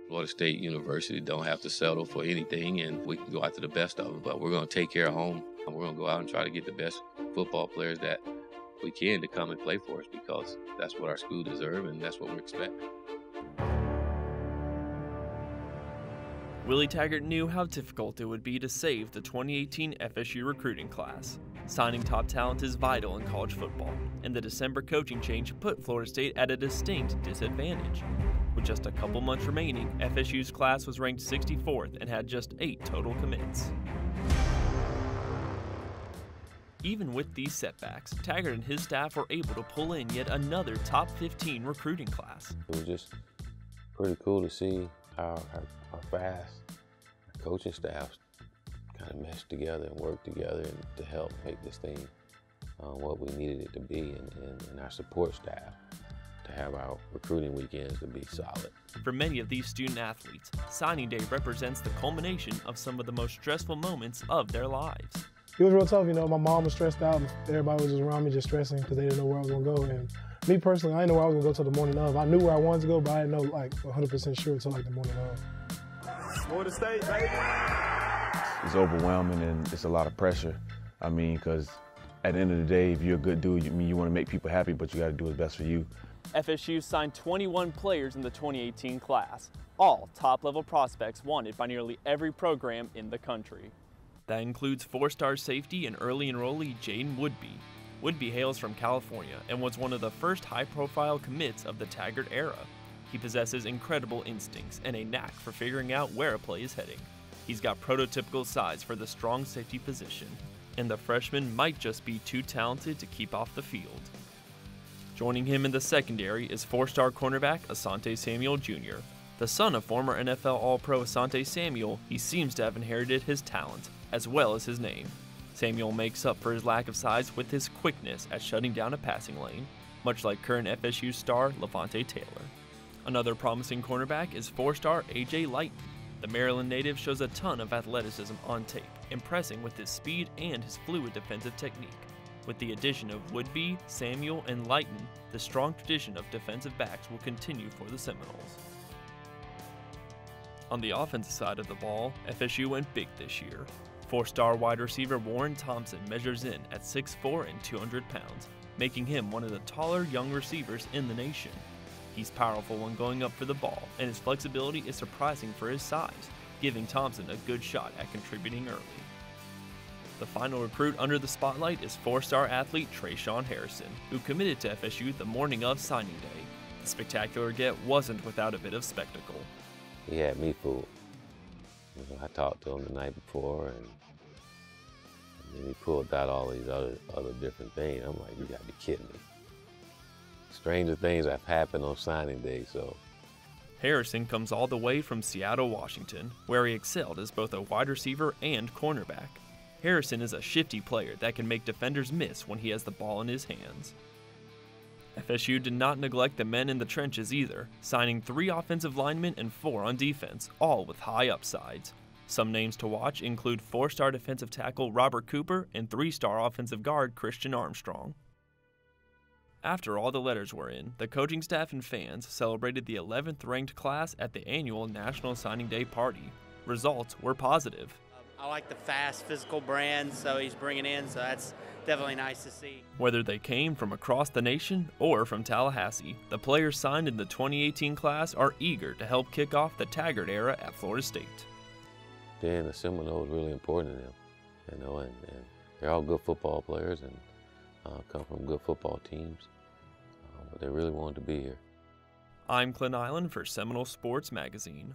Florida State University don't have to settle for anything, and we can go after the best of them. But we're going to take care of home, and we're going to go out and try to get the best football players that we can to come and play for us, because that's what our school deserves, and that's what we expect. Willie Taggart knew how difficult it would be to save the 2018 FSU recruiting class. Signing top talent is vital in college football, and the December coaching change put Florida State at a distinct disadvantage. With just a couple months remaining, FSU's class was ranked 64th and had just 8 total commits. Even with these setbacks, Taggart and his staff were able to pull in yet another top 15 recruiting class. It was just pretty cool to see how fast our coaching staff kind of meshed together and worked together and to help make this thing what we needed it to be, and our support staff to have our recruiting weekends to be solid. For many of these student athletes, signing day represents the culmination of some of the most stressful moments of their lives. It was real tough, you know. My mom was stressed out. Everybody was just around me just stressing because they didn't know where I was going to go. And me personally, I didn't know where I was going to go till the morning of. I knew where I wanted to go, but I didn't know like 100% sure until like the morning of. Florida State, baby! It's overwhelming and it's a lot of pressure. I mean, because at the end of the day, if you're a good dude, you want to make people happy, but you got to do what's best for you. FSU signed 21 players in the 2018 class, all top-level prospects wanted by nearly every program in the country. That includes 4-star safety and early enrollee Jaden Woodby. Woodby hails from California and was one of the first high-profile commits of the Taggart era. He possesses incredible instincts and a knack for figuring out where a play is heading. He's got prototypical size for the strong safety position, and the freshman might just be too talented to keep off the field. Joining him in the secondary is 4-star cornerback Asante Samuel Jr. The son of former NFL All-Pro Asante Samuel, he seems to have inherited his talent, as well as his name. Samuel makes up for his lack of size with his quickness at shutting down a passing lane, much like current FSU star Levante Taylor. Another promising cornerback is 4-star A.J. Lighton. The Maryland native shows a ton of athleticism on tape, impressing with his speed and his fluid defensive technique. With the addition of Woodby, Samuel, and Lighton, the strong tradition of defensive backs will continue for the Seminoles. On the offensive side of the ball, FSU went big this year. 4-star wide receiver Warren Thompson measures in at 6'4" and 200 pounds, making him one of the taller young receivers in the nation. He's powerful when going up for the ball, and his flexibility is surprising for his size, giving Thompson a good shot at contributing early. The final recruit under the spotlight is 4-star athlete Trayshawn Harrison, who committed to FSU the morning of signing day. The spectacular get wasn't without a bit of spectacle. He had me fooled. You know, I talked to him the night before, and then he pulled out all these other different things. I'm like, you gotta be kidding me. Stranger things have happened on signing day, so. Harrison comes all the way from Seattle, Washington, where he excelled as both a wide receiver and cornerback. Harrison is a shifty player that can make defenders miss when he has the ball in his hands. FSU did not neglect the men in the trenches either, signing 3 offensive linemen and 4 on defense, all with high upsides. Some names to watch include 4-star defensive tackle Robert Cooper and 3-star offensive guard Christian Armstrong. After all the letters were in, the coaching staff and fans celebrated the 11th ranked class at the annual National Signing Day party. Results were positive. I like the fast, physical brand, so he's bringing in, so that's definitely nice to see. Whether they came from across the nation or from Tallahassee, the players signed in the 2018 class are eager to help kick off the Taggart era at Florida State. Then the Seminoles really important to them, you know, and they're all good football players and come from good football teams, but they really wanted to be here. I'm Clint Eiland for Seminole Sports Magazine.